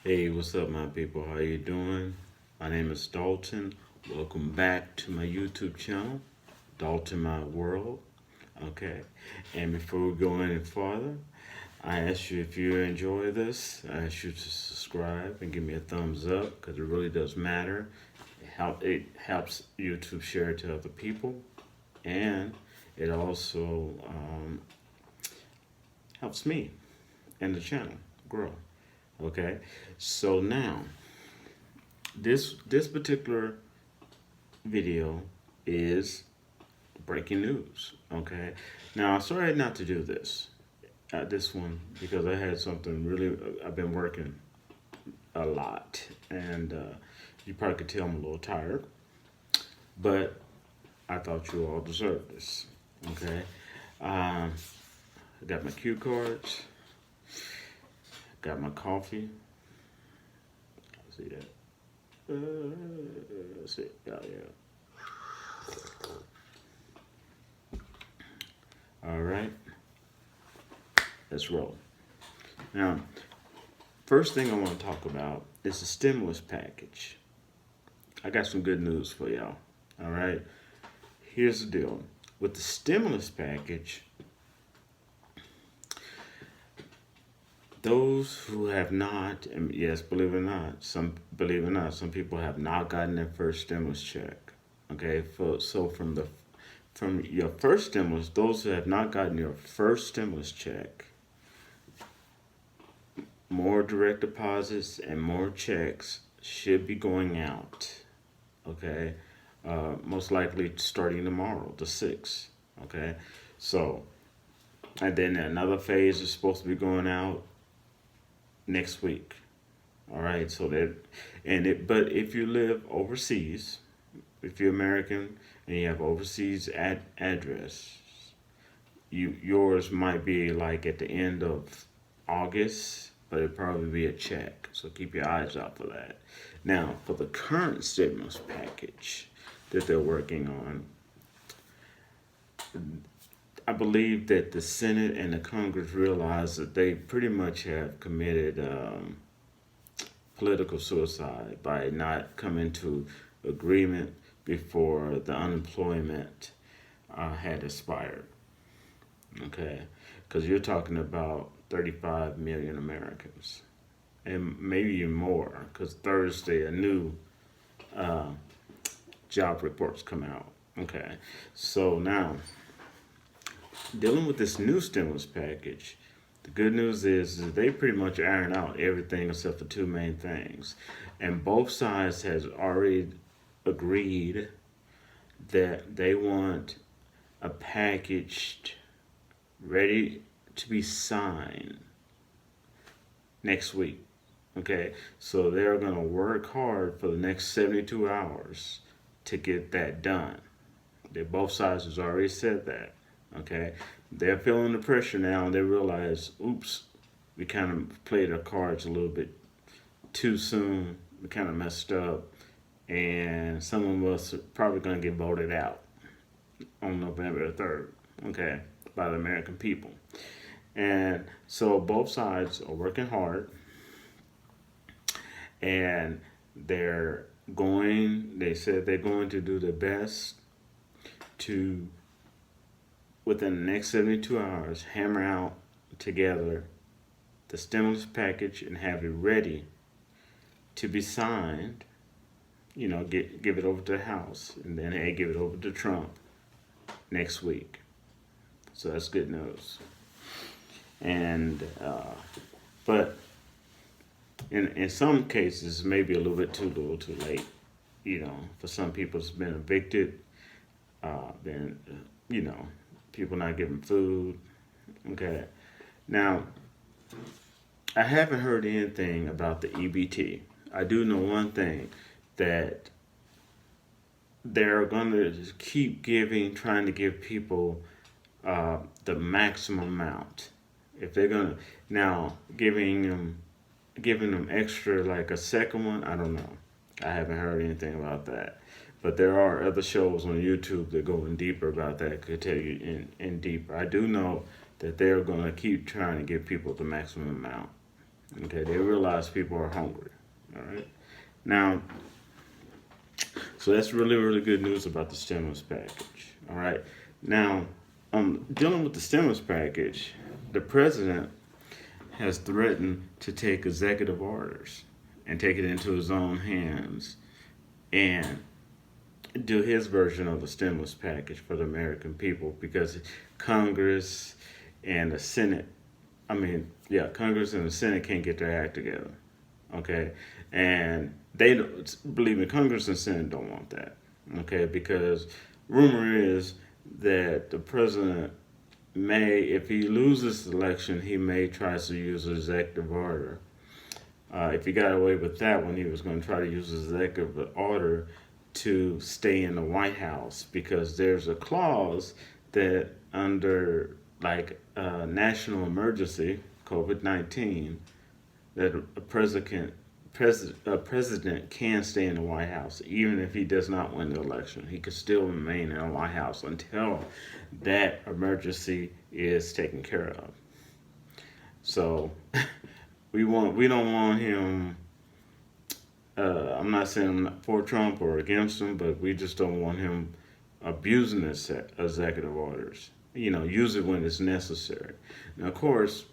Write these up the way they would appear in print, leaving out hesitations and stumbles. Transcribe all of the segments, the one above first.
Hey, what's up, my people? How you doing? My name is Dalton. Welcome back to my YouTube channel, Dalton My World. Okay, and before we go any farther, I ask you if you enjoy this, I ask you to subscribe and give me a thumbs up because it really does matter. It helps YouTube share it to other people, and it also helps me and the channel grow. Okay, so now this particular video is breaking news. Okay, now I started not to do this one because I had something really. I've been working a lot, and you probably could tell I'm a little tired, but I thought you all deserved this. Okay, I got my cue cards, got my coffee. See that? Let's see. Yeah. All right, let's roll. Now, first thing I want to talk about is the stimulus package. I got some good news for y'all. All right, here's the deal with the stimulus package. Those who have not, and yes, believe it or not, some people have not gotten their first stimulus check. Okay, so from your first stimulus, those who have not gotten your first stimulus check, more direct deposits and more checks should be going out. Okay, most likely starting tomorrow, the 6th. Okay, so and then another phase is supposed to be going out next week. All right, so that but if you live overseas, if you're American and you have overseas address, yours might be like at the end of August, but it'll probably be a check. So keep your eyes out for that. Now, for the current stimulus package that they're working on, I believe that the Senate and the Congress realize that they pretty much have committed political suicide by not coming to agreement before the unemployment had expired. Okay, because you're talking about 35 million Americans, and maybe even more. Because Thursday, a new uh, job reports come out. Okay, so now dealing with this new stimulus package, the good news is that they pretty much iron out everything except for two main things, and both sides has already agreed that they want a package ready to be signed next week. Okay, so they're going to work hard for the next 72 hours to get that done. Both sides has already said that. Okay, they're feeling the pressure now, and they realize, oops, we kind of played our cards a little bit too soon. We kind of messed up, and some of us are probably going to get voted out on November 3rd. Okay, by the American people. And so both sides are working hard, and they said they're going to do their best to, within the next 72 hours, hammer out together the stimulus package and have it ready to be signed. Give it over to the House, and then give it over to Trump next week. So that's good news. And but in some cases, maybe a little too late. For some people, it's been evicted. Been people not getting food. Okay, now I haven't heard anything about the EBT. I do know one thing, that they're going to keep trying to give people the maximum amount. If they're gonna now giving them extra like a second one, I don't know. I haven't heard anything about that. But there are other shows on YouTube that go in deeper about that. Could tell you in deeper. I do know that they're gonna keep trying to give people the maximum amount. Okay, they realize people are hungry. All right. Now, so that's really, really good news about the stimulus package. All right. Now, dealing with the stimulus package, the president has threatened to take executive orders and take it into his own hands and do his version of the stimulus package for the American people because Congress and the Senate, Congress and the Senate can't get their act together. Okay, and they don't believe me. Congress and Senate don't want that. Okay, because rumor is that the president may, if he loses the election, he may try to use an executive order. If he got away with that one, he was going to try to use his executive order to stay in the White House because there's a clause that under national emergency, COVID-19, that a president can stay in the White House even if he does not win the election. He could still remain in the White House until that emergency is taken care of. So we don't want him. I'm not saying I'm not for Trump or against him, but we just don't want him abusing his executive orders. Use it when it's necessary. Now, of course,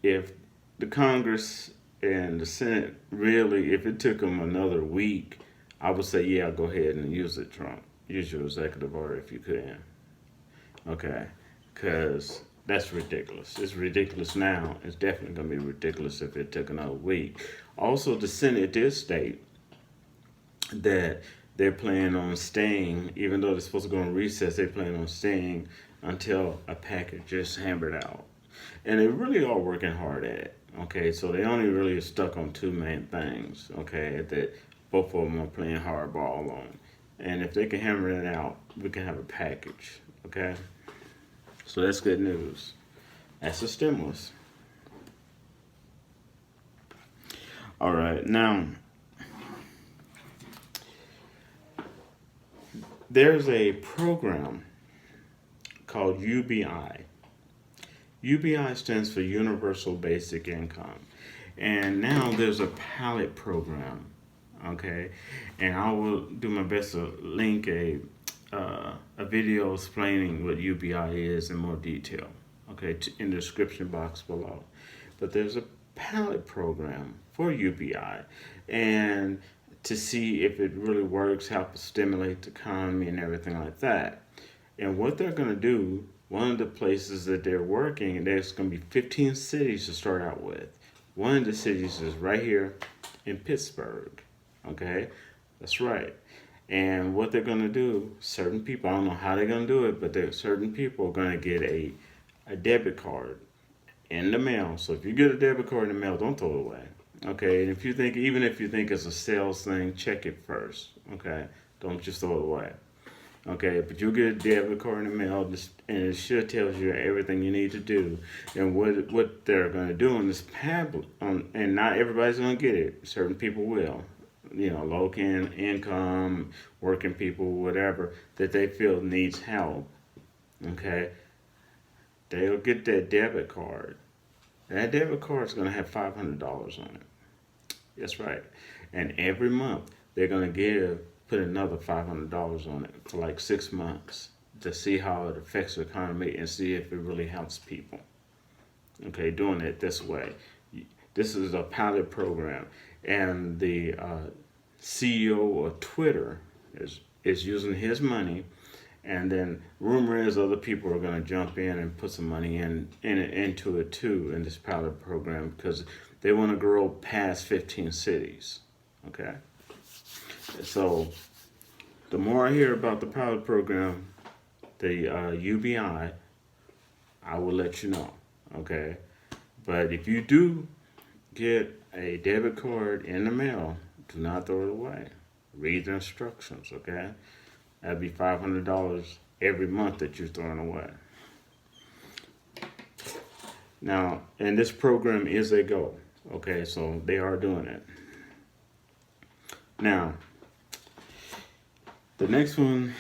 if the Congress and the Senate really, if it took them another week, I would say, yeah, go ahead and use it, Trump. Use your executive order if you can. Okay, because that's ridiculous. It's ridiculous now. It's definitely going to be ridiculous if it took another week. Also, the Senate did state that they're planning on staying, even though they're supposed to go on recess, they plan on staying until a package is hammered out. And they really are working hard at it. Okay, so they only really stuck on two main things. Okay, that both of them are playing hardball on. And if they can hammer it out, we can have a package. Okay, so that's good news. That's a stimulus. All right, now there's a program called UBI. UBI stands for Universal Basic Income. And now there's a pilot program, okay? And I will do my best to link a video explaining what UBI is in more detail, okay, in the description box below. But there's a pilot program for UBI and to see if it really works, help stimulate the economy and everything like that. And what they're going to do, one of the places that they're working, and there's going to be 15 cities to start out with. One of the cities is right here in Pittsburgh. Okay, that's right. And what they're going to do, certain people, I don't know how they're going to do it, but certain people are going to get a debit card in the mail. So if you get a debit card in the mail, don't throw it away. Okay, and even if you think it's a sales thing, check it first. Okay, don't just throw it away. Okay, but you'll get a debit card in the mail, and it sure tells you everything you need to do and what they're going to do on this tablet. And not everybody's going to get it. Certain people will. Low income, working people, whatever, that they feel needs help. Okay, they'll get that debit card. That debit card is going to have $500 on it. That's right. And every month they're going to put another $500 on it for like 6 months to see how it affects the economy and see if it really helps people. Okay, doing it this way. This is a pilot program, and the CEO of Twitter is using his money, and then rumor is other people are going to jump in and put some money into it too in this pilot program because they want to grow past 15 cities. Okay. So, the more I hear about the pilot program, the UBI, I will let you know, okay? But if you do get a debit card in the mail, do not throw it away. Read the instructions, okay? That'd be $500 every month that you're throwing away. Now, and this program is a go, okay? So they are doing it. Now, the next one,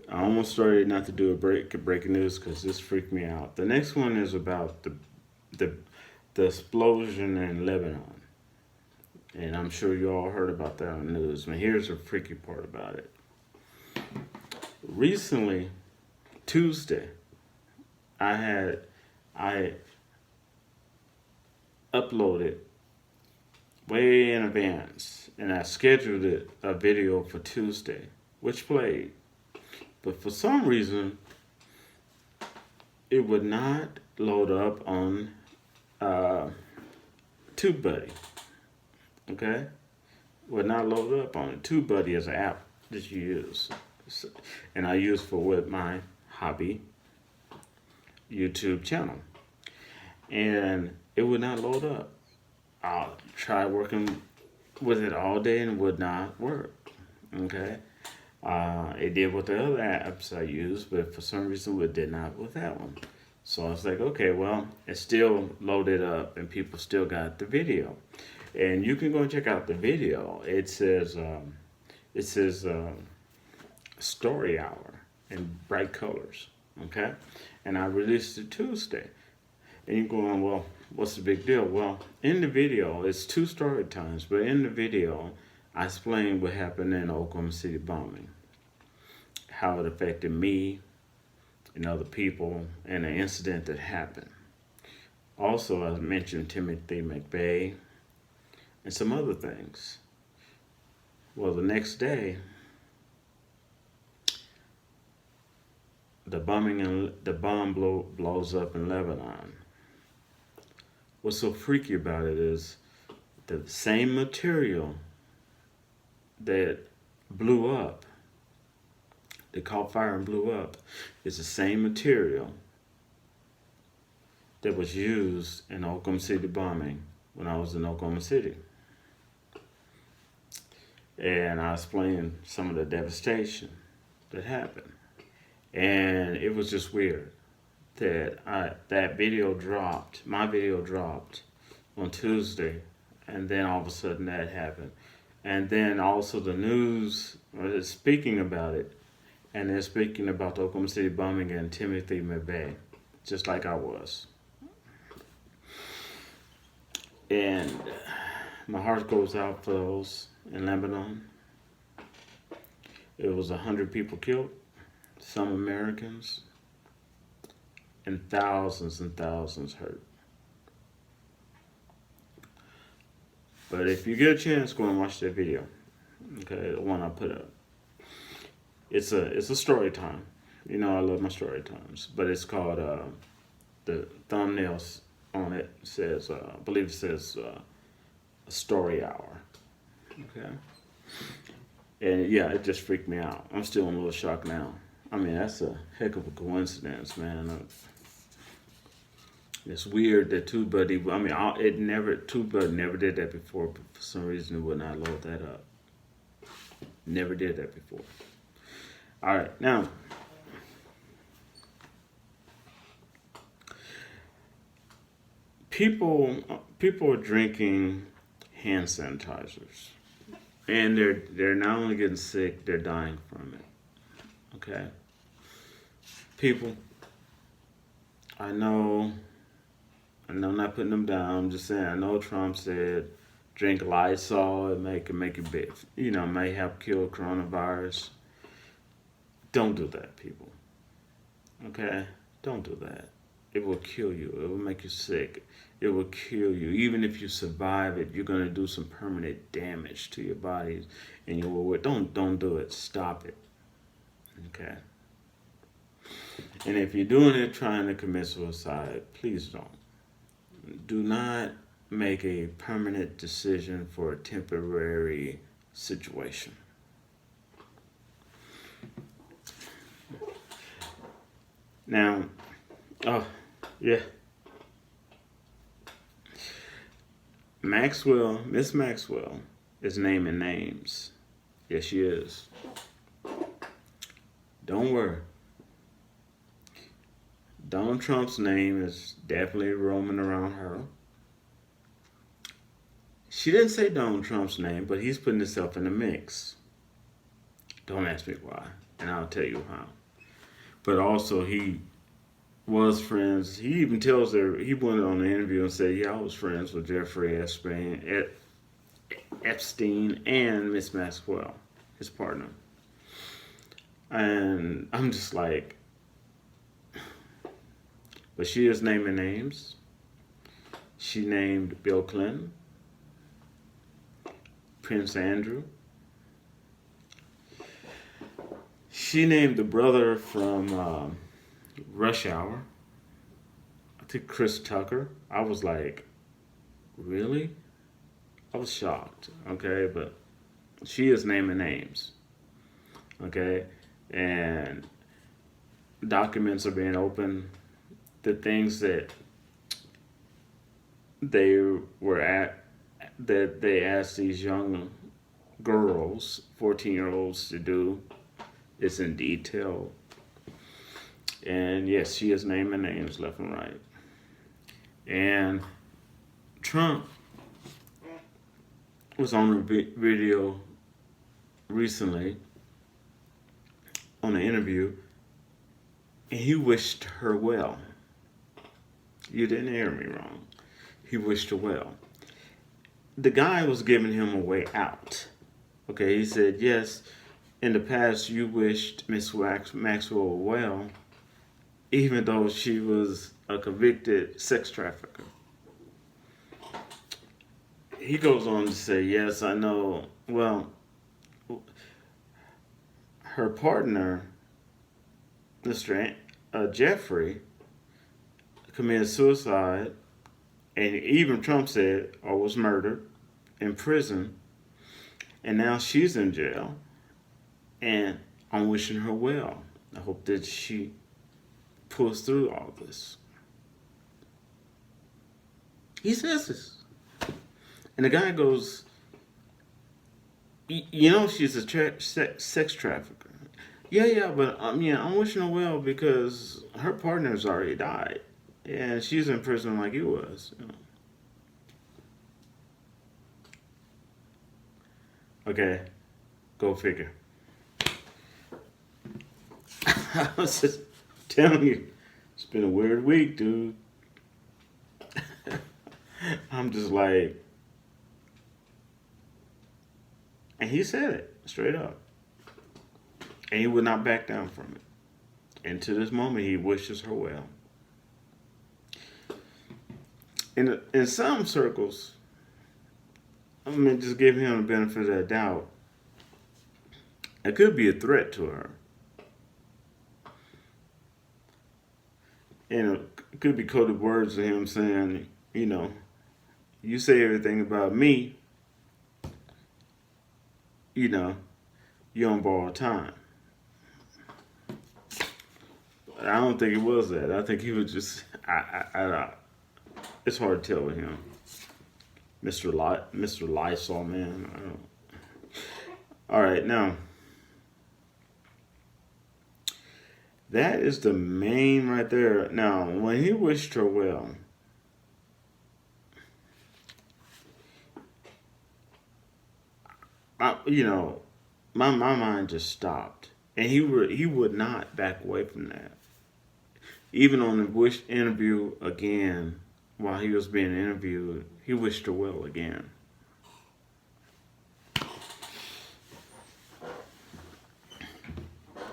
I almost started not to do breaking news because this freaked me out. The next one is about the the explosion in Lebanon. And I'm sure you all heard about that on the news. But here's the freaky part about it. Recently, Tuesday, I uploaded way in advance, and I scheduled a video for Tuesday, which played. But for some reason, it would not load up on TubeBuddy. Okay? Would not load up on it. TubeBuddy is an app that you use. And I use for with my hobby YouTube channel. And it would not load up. I tried working with it all day and it would not work. Okay? It did with the other apps I used, but for some reason it did not with that one. So I was like, okay, well, it's still loaded up and people still got the video. And you can go and check out the video. It says story hour in bright colors. Okay? And I released it Tuesday. And you're going, well, what's the big deal? Well, in the video, it's 2 story times, but in the video, I explained what happened in the Oklahoma City bombing, how it affected me and other people, and the incident that happened. Also, I mentioned Timothy McVeigh and some other things. Well, the next day, the bomb blows up in Lebanon. What's so freaky about it is the same material that blew up, that caught fire and blew up, is the same material that was used in the Oklahoma City bombing when I was in Oklahoma City. And I explained some of the devastation that happened. And it was just weird that that video dropped, my video dropped on Tuesday, and then all of a sudden that happened. And then also the news is speaking about it, and they're speaking about the Oklahoma City bombing and Timothy McVeigh, just like I was. And my heart goes out for those in Lebanon. It was 100 people killed, some Americans, and thousands hurt. But if you get a chance, go and watch that video. Okay, the one I put up. It's a story time. You know I love my story times. But it's called the thumbnails on it says I believe it says a story hour. Okay. And yeah, it just freaked me out. I'm still in a little shock now. I mean, that's a heck of a coincidence, man. It's weird that TubeBuddy, I mean, TubeBuddy never did that before, but for some reason it would not load that up. Never did that before. All right, now, people are drinking hand sanitizers, and they're not only getting sick, they're dying from it. Okay, people, I know I'm not putting them down. I'm just saying, I know Trump said drink Lysol, it can make it big. You know, may help kill coronavirus. Don't do that, people. Okay? Don't do that. It will kill you. It will make you sick. It will kill you. Even if you survive it, you're going to do some permanent damage to your body and your will. Don't do it. Stop it. Okay? And if you're doing it trying to commit suicide, please don't. Do not make a permanent decision for a temporary situation. Now, yeah. Miss Maxwell is naming names. Yes, she is. Don't worry. Donald Trump's name is definitely roaming around her. She didn't say Donald Trump's name, but he's putting himself in the mix. Don't ask me why, and I'll tell you how. But also, he was friends. He even tells her, he went on the interview and said, yeah, I was friends with Jeffrey Epstein and Miss Maxwell, his partner. And I'm just like, but she is naming names. She named Bill Clinton, Prince Andrew. She named the brother from Rush Hour. I think Chris Tucker. I was like, really? I was shocked. Okay, but she is naming names. Okay, and documents are being opened. The things that they were at, that they asked these young girls, 14-year-olds, to do, is in detail. And yes, she is naming names left and right. And Trump was on a video recently on an interview, and he wished her well. You didn't hear me wrong. He wished her well. The guy was giving him a way out. Okay, he said, yes, in the past you wished Miss Maxwell well, even though she was a convicted sex trafficker. He goes on to say, yes, I know. Well, her partner, Mr. Jeffrey, committed suicide, and even Trump said, or was murdered in prison, and now she's in jail, and I'm wishing her well. I hope that she pulls through all this. He says this. And the guy goes, you know, she's a sex trafficker. Yeah, but I'm wishing her well because her partner's already died. And she's in prison like he was. You know. Okay, go figure. I was just telling you, it's been a weird week, dude. I'm just like, and he said it straight up. And he would not back down from it. And to this moment, he wishes her well. In some circles, I'm going to just give him the benefit of the doubt. It could be a threat to her. And it could be coded words of him saying, you know, you say everything about me, you know, you don't borrow time. I don't think it was that. I think he was just, it's hard to tell with him. Mr. Lysol, man. I don't. All right, now. That is the main right there. Now, when he wished her well, my mind just stopped. And he would not back away from that. Even on the wish interview again, while he was being interviewed, he wished her well again.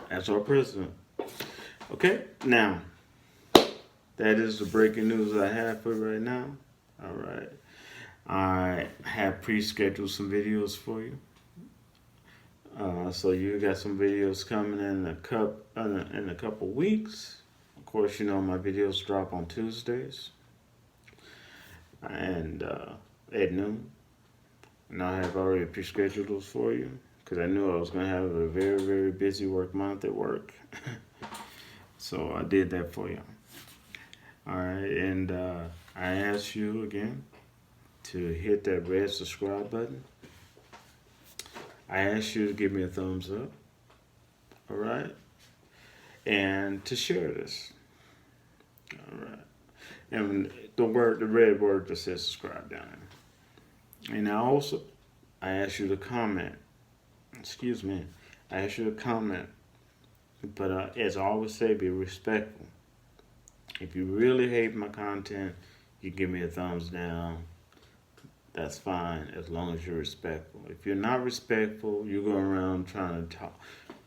That's our president. Okay, now, that is the breaking news I have for you right now. All right. I have pre-scheduled some videos for you. So you got some videos coming in a couple weeks. Of course, you know my videos drop on Tuesdays and at noon. And I have already pre-scheduled those for you because I knew I was going to have a very, very busy work month at work. So I did that for you. All right, and I ask you again to hit that red subscribe button. I ask you to give me a thumbs up. All right, and to share this. All right, and the red word that says subscribe down there. And I ask you to comment. Excuse me. I ask you to comment. But as I always say, be respectful. If you really hate my content, you give me a thumbs down. That's fine as long as you're respectful. If you're not respectful, you go around trying to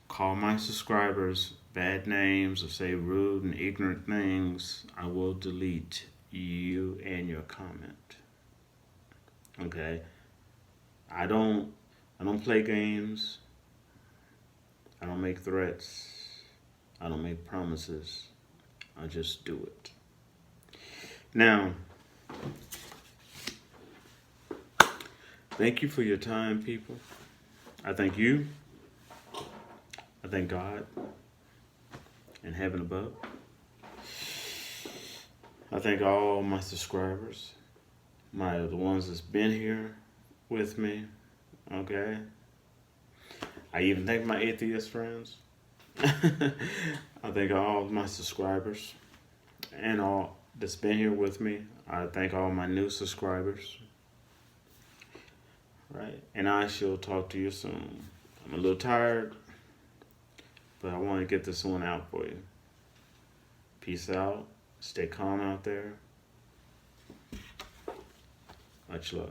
call my subscribers bad names or say rude and ignorant things, I will delete you and your comment. Okay? I don't I don't play games. I don't make threats. I don't make promises. I just do it. Now, thank you for your time, people. I thank you. I thank God and heaven above. I thank all my subscribers, the ones that's been here with me. Okay. I even thank my atheist friends. I thank all of my subscribers and all that's been here with me. I thank all my new subscribers. Right. And I shall talk to you soon. I'm a little tired, but I want to get this one out for you. Peace out. Stay calm out there. Much love.